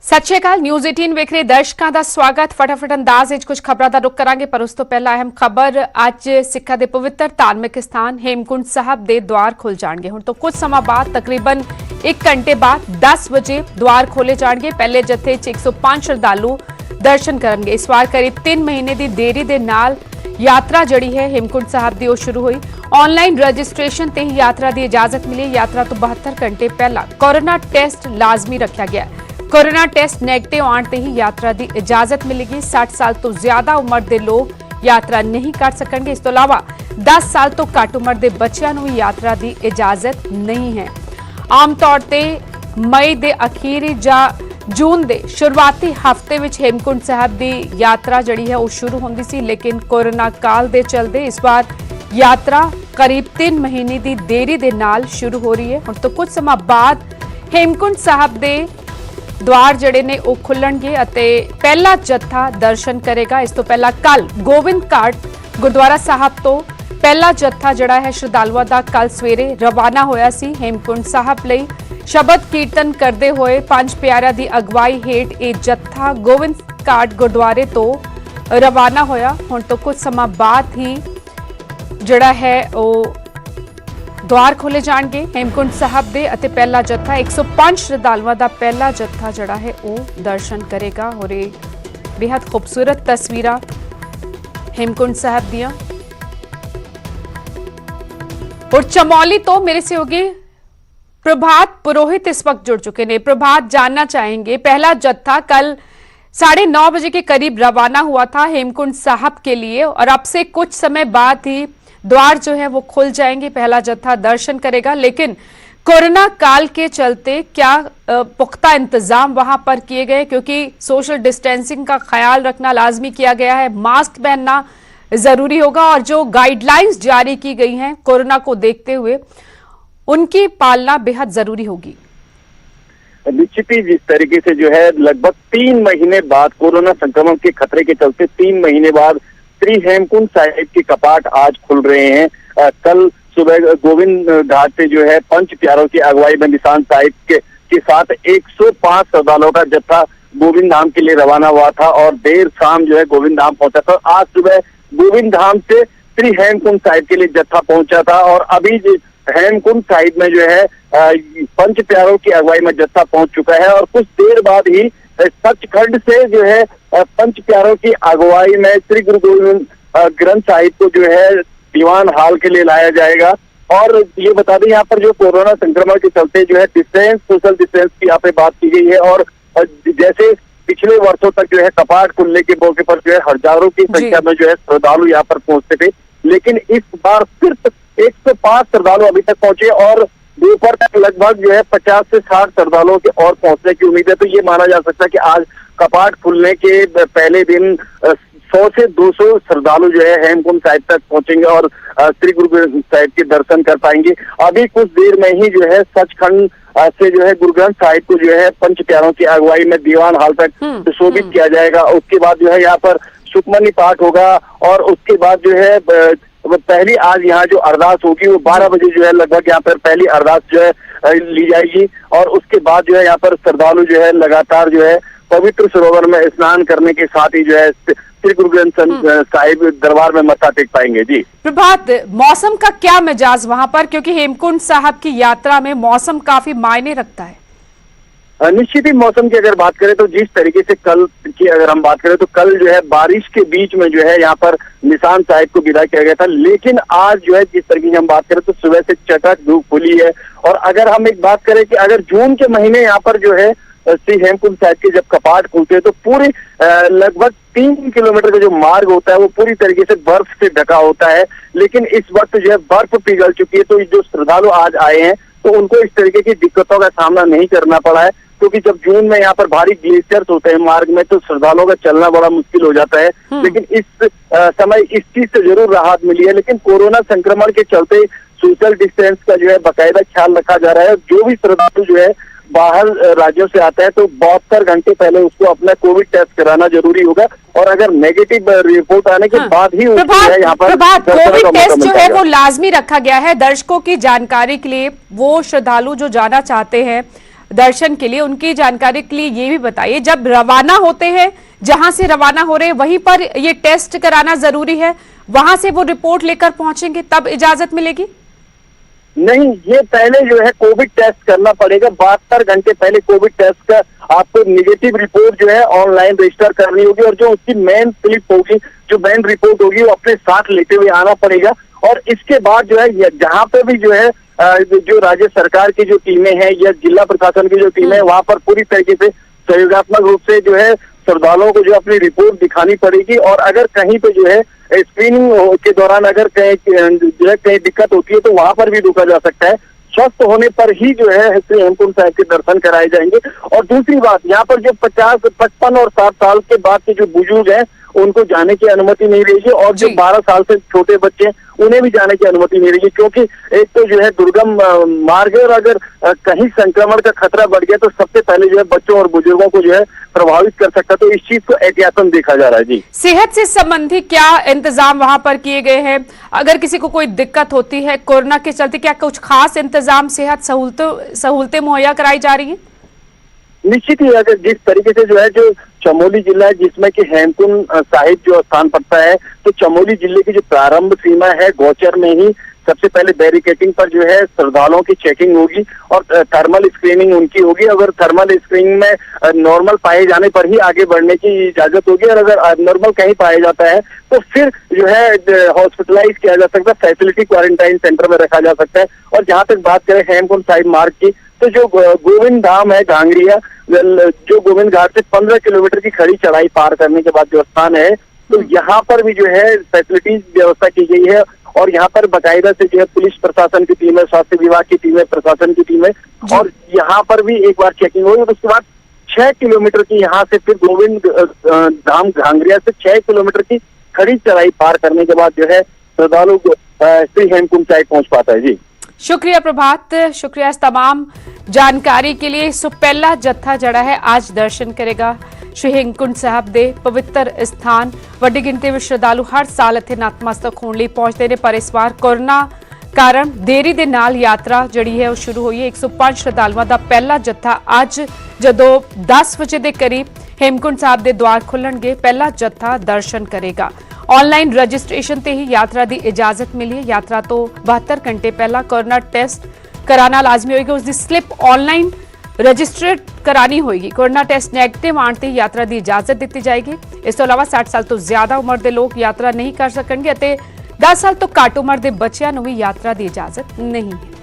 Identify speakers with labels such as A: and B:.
A: ਸਤਿ ਸ਼੍ਰੀ ਅਕਾਲ ਨਿਊਜ਼ 18 ਵੇਖ ਰਹੇ ਦਰਸ਼ਕਾਂ ਦਾ ਸਵਾਗਤ। ਫਟਾਫਟ ਅੰਦਾਜ਼ ਵਿੱਚ ਕੁਝ ਖਬਰਾਂ ਦਾ ਰੁਖ ਕਰਾਂਗੇ, ਪਰ ਉਸ ਤੋਂ ਪਹਿਲਾਂ ਅਹਿਮ ਖਬਰ। ਅੱਜ ਸਿੱਖਾਂ ਦੇ ਪਵਿੱਤਰ ਧਾਰਮਿਕ ਸਥਾਨ ਹੇਮਕੁੰਟ ਸਾਹਿਬ ਦੇ ਦੁਆਰ ਖੁੱਲ ਜਾਣਗੇ। ਹੁਣ ਤੋਂ ਕੁਝ ਸਮਾਂ ਬਾਅਦ ਤਕਰੀਬਨ 1 ਘੰਟੇ ਬਾਅਦ 10 ਵਜੇ ਦੁਆਰ ਖੋਲੇ ਜਾਣਗੇ। ਪਹਿਲੇ ਜੱਥੇ 'ਚ 105 ਸ਼ਰਧਾਲੂ ਦਰਸ਼ਨ ਕਰਨਗੇ। ਇਸ ਵਾਰ ਕਰੀਬ 3 ਮਹੀਨੇ ਦੀ ਦੇਰੀ ਦੇ ਨਾਲ यात्रा जड़ी है हेमकुंट साहब दी शुरू हुई। ऑनलाइन रजिस्ट्रेशन ते ही यात्रा की इजाजत मिली। यात्रा तो 72 घंटे पहला कोरोना टेस्ट लाजमी रखा गया। कोरोना टेस्ट नेगेटिव आने ते ही यात्रा की इजाजत मिलेगी। 60 साल तो ज्यादा उम्र के लोग यात्रा नहीं कर सकेंगे। इस तो इलावा 10 साल तो घट उम्र के बच्चों को भी यात्रा की इजाजत नहीं है। आम तौर पर मई के अखीरी या जून के शुरुआती हफ्ते में हेमकुंट साहब की यात्रा जड़ी है वो शुरू होंदी सी, लेकिन कोरोना काल के चलते इस बार यात्रा करीब 3 महीने की देरी के नाल शुरू हो रही है। हुण तो कुछ समय बाद हेमकुंट साहब के द्वार जड़े ने वो खुलणगे अते पहला जत्था दर्शन करेगा। इस तो पहला कल गोविंद घाट गुरुद्वारा साहब तो पहला जत्था जड़ा है श्रद्धालुओं का कल सवेरे रवाना होया सी। हेमकुंट साहब लई शबद कीर्तन करते हुए 5 प्यारिਆਂ की अगवाई हेठ ये जत्था गोविंद घाट गुरुद्वारे तो रवाना होया। हुण तो कुछ समय बाद ही जड़ा है वो द्वार खोले जाएंगे हेमकुंट साहब दे अते पहला जत्था 105 श्रद्धालुओं का पहला जत्था जड़ा है वो दर्शन करेगा। और ये बेहद खूबसूरत तस्वीरां हेमकुंट साहब दियां। और चमौली तो मेरे से होगी प्रभात पुरोहित इस वक्त जुड़ चुके हैं। प्रभात, जानना चाहेंगे पहला जत्था कल 9:30 बजे के करीब रवाना हुआ था हेमकुंट साहब के लिए, और अब से कुछ समय बाद ही द्वार जो है वो खुल जाएंगे, पहला जत्था दर्शन करेगा। लेकिन कोरोना काल के चलते क्या पुख्ता इंतजाम वहां पर किए गए, क्योंकि सोशल डिस्टेंसिंग का ख्याल रखना लाजमी किया गया है, मास्क पहनना जरूरी होगा, और जो गाइडलाइंस जारी की गई हैं कोरोना को देखते हुए उनकी पालना बेहद जरूरी होगी।
B: निश्चित ही जिस तरीके से जो है लगभग 3 महीने बाद कोरोना संक्रमण के खतरे के चलते 3 महीने बाद श्री हेमकुंट साहिब के कपाट आज खुल रहे हैं। कल सुबह गोविंद घाट से जो है 5 प्यारों की अगुवाई में निशान साहिब के साथ 105 श्रद्धालुओं का जत्था गोविंद धाम के लिए रवाना हुआ था, और देर शाम जो है गोविंद धाम पहुंचा था। आज सुबह गोविंद धाम से श्री हेमकुंट साहिब के लिए जत्था पहुंचा था, और अभी हेमकुंट साहिब में जो है 5 प्यारों की अगुवाई में जत्था पहुंच चुका है। और कुछ देर बाद ही सचखंड से जो है 5 प्यारों की अगुवाई में श्री गुरु गोविंद ग्रंथ साहिब को जो है दीवान हाल के लिए लाया जाएगा। और ये बता दें यहाँ पर जो कोरोना संक्रमण के चलते जो है सोशल डिस्टेंस की यहाँ पे बात की गई है, और जैसे पिछले वर्षों तक जो है कपाट खुलने के मौके पर जो है हजारों की संख्या में जो है श्रद्धालु यहाँ पर पहुंचते थे, लेकिन इस बार सिर्फ 105 श्रद्धालु अभी तक पहुंचे, और दोपहर तक लगभग जो है 50 से 60 श्रद्धालुओं के और पहुंचने की उम्मीद है। तो ये माना जा सकता है कि आज कपाट खुलने के पहले दिन 100 से 200 श्रद्धालु जो है हेमकुंट साहिब तक पहुंचेंगे और श्री गुरु ग्रंथ साहिब के दर्शन कर पाएंगे। अभी कुछ देर में ही जो है सचखंड से जो है गुरु ग्रंथ साहिब को जो है 5 प्यारों की अगुवाई में दीवान हाल तक सुशोभित किया जाएगा। उसके बाद जो है यहाँ पर सुखमनी पाठ होगा, और उसके बाद जो है पहली आज यहाँ जो अरदास होगी वो 12 बजे जो है लगभग यहाँ पर पहली अरदास जो है ली जाएगी। और उसके बाद जो है यहाँ पर श्रद्धालु जो है लगातार जो है पवित्र सरोवर में स्नान करने के साथ ही जो है श्री गुरु ग्रंथ साहिब दरबार में मत्था टेक पाएंगे। जी
A: प्रभात, मौसम का क्या मिजाज वहां पर, क्योंकि हेमकुंट साहब की यात्रा में मौसम काफी मायने रखता है।
B: निश्चित ही मौसम की अगर बात करें तो जिस तरीके से कल की अगर हम बात करें तो कल जो है बारिश के बीच में जो है यहाँ पर निशान साहिब को विदा किया गया था, लेकिन आज जो है जिस तरीके से हम बात करें तो सुबह से चटक धूप खुली है। और अगर हम एक बात करें कि अगर जून के महीने यहाँ पर जो है श्री हेमकुंट साहिब के जब कपाट खुलते हैं तो पूरी लगभग 3 किलोमीटर का जो मार्ग होता है वो पूरी तरीके से बर्फ से ढका होता है, लेकिन इस वक्त जो है बर्फ पिघल चुकी है। तो जो श्रद्धालु आज आए हैं तो उनको इस तरीके की दिक्कतों का सामना नहीं करना पड़ा है, क्योंकि जब जून में यहाँ पर भारी ग्लेशियर्स होते हैं मार्ग में तो श्रद्धालुओं का चलना बड़ा मुश्किल हो जाता है। लेकिन इस समय इस चीज से जरूर राहत मिली है, लेकिन कोरोना संक्रमण के चलते सोशल डिस्टेंस का जो है बाकायदा ख्याल रखा जा रहा है। जो भी श्रद्धालु जो है बाहर राज्यों से आता है तो 72 घंटे पहले उसको अपना कोविड टेस्ट कराना जरूरी होगा, और अगर नेगेटिव रिपोर्ट आने के बाद ही यहाँ पर
A: कोविड टेस्ट जो है वो लाजमी रखा गया है। दर्शकों की जानकारी के लिए वो श्रद्धालु जो जाना चाहते हैं दर्शन के लिए, उनकी जानकारी के लिए ये भी बताइए, जब रवाना होते हैं, जहां से रवाना हो रहे हैं वहीं पर ये टेस्ट कराना जरूरी है, वहां से वो रिपोर्ट लेकर पहुंचेंगे तब इजाजत मिलेगी?
B: नहीं, ये पहले जो है कोविड टेस्ट करना पड़ेगा। 72 घंटे पहले कोविड टेस्ट का आपको निगेटिव रिपोर्ट जो है ऑनलाइन रजिस्टर करनी होगी, और जो उसकी मेन स्लिप होगी, जो मेन रिपोर्ट होगी, वो अपने साथ लेते हुए आना पड़ेगा। और इसके बाद जो है जहाँ पे भी जो है जो राज्य सरकार की जो टीमें हैं या जिला प्रशासन की जो टीमें है, वहां पर पूरी तरीके से सहयोगात्मक रूप से जो है श्रद्धालुओं को जो अपनी रिपोर्ट दिखानी पड़ेगी। और अगर कहीं पे जो है स्क्रीनिंग के दौरान अगर कहीं जो है कहीं दिक्कत होती है तो वहां पर भी रुका जा सकता है। स्वस्थ होने पर ही जो है श्री हेमकुंड साहिब के दर्शन कराए जाएंगे। और दूसरी बात, यहाँ पर जो 50, 55 और 60 साल के बाद के जो बुजुर्ग हैं उनको जाने की अनुमति नहीं रहेगी, और जो 12 साल से छोटे बच्चे हैं उन्हें भी जाने की अनुमति नहीं रहेगी, क्योंकि एक तो जो है दुर्गम मार्ग है, और अगर कहीं संक्रमण का खतरा बढ़ गया तो सबसे पहले जो है बच्चों और बुजुर्गों को जो है प्रभावित कर सकता है। तो इस चीज को एहतियातन देखा जा रहा है। जी,
A: सेहत से संबंधी क्या इंतजाम वहां पर किए गए हैं? अगर किसी को कोई दिक्कत होती है कोरोना के चलते, क्या कुछ खास इंतजाम, सेहत सहूलतें मुहैया कराई जा रही है?
B: निश्चित ही, अगर जिस तरीके से जो है जो चमोली जिला है जिसमें कि हेमकुंड साहिब जो स्थान पड़ता है, तो चमोली जिले की जो प्रारंभ सीमा है गौचर में ही सबसे पहले बैरिकेटिंग पर जो है श्रद्धालुओं की चेकिंग होगी और थर्मल स्क्रीनिंग उनकी होगी। अगर थर्मल स्क्रीनिंग में नॉर्मल पाए जाने पर ही आगे बढ़ने की इजाजत होगी, और अगर नॉर्मल कहीं पाया जाता है तो फिर जो है हॉस्पिटलाइज किया जा सकता है, फैसिलिटी क्वारंटाइन सेंटर में रखा जा सकता है। और जहां तक बात करें हेमकुंड साहिब मार्ग की, तो जो गोविंद धाम है घांगरिया, जो गोविंद घाट से 15 किलोमीटर की खड़ी चढ़ाई पार करने के बाद जो स्थान है, तो यहाँ पर भी जो है फैसिलिटीज व्यवस्था की गई है। और यहाँ पर बाकायदा से जो है पुलिस प्रशासन की टीम है, स्वास्थ्य विभाग की टीम है, प्रशासन की टीम है, और यहाँ पर भी एक बार चेकिंग होगी। और उसके बाद 6 किलोमीटर की यहाँ से फिर गोविंद धाम घांगरिया से 6 किलोमीटर की खड़ी चढ़ाई पार करने के बाद जो है श्रद्धालु श्री हेमकुंड साहिब पहुंच पाता है। जी,
A: शुक्रिया प्रभात, शुक्रिया इस तमाम जानकारी के लिए। सो पहला जत्था जड़ा है आज दर्शन करेगा श्री हेमकुंड साहब दे पवित्र स्थान। ਵੱਡੀ ਗਿਣਤੀ ਵਿੱਚ ਸ਼ਰਧਾਲੂ ਹਰ ਸਾਲ ਇੱਥੇ ਨਤਮਸਤਕ ਹੋਣ ਲਈ ਪਹੁੰਚਦੇ ਨੇ, ਪਰ ਇਸ ਵਾਰ ਕੋਰੋਨਾ ਕਾਰਨ ਦੇਰੀ ਦੇ ਨਾਲ ਯਾਤਰਾ ਜਿਹੜੀ ਹੈ ਉਹ ਸ਼ੁਰੂ ਹੋਈ ਹੈ। 105 ਸ਼ਰਧਾਲੂਆਂ ਦਾ ਪਹਿਲਾ ਜੱਥਾ ਅੱਜ ਜਦੋਂ 10 ਵਜੇ ਦੇ ਕਰੀਬ हेमकुंड साहब ਦੇ द्वार खुलणगे, ਪਹਿਲਾ ਜੱਥਾ ਦਰਸ਼ਨ ਕਰੇਗਾ। ऑनलाइन रजिस्ट्रेशन ਤੇ ਹੀ यात्रा की इजाजत मिली है। यात्रा तो 72 घंटे पहला कोरोना टेस्ट कराना लाजमी होगा, उसकी स्लिप ऑनलाइन रजिस्टर्ड करानी होगी। कोरोना टेस्ट नैगेटिव आने ते यात्रा की इजाजत दी जाएगी। इस तो अलावा 60 साल तो ज्यादा उम्र के लोग यात्रा नहीं कर सकेंगे, 10 साल तो घट उम्र के बच्चों को भी यात्रा की इजाजत नहीं है।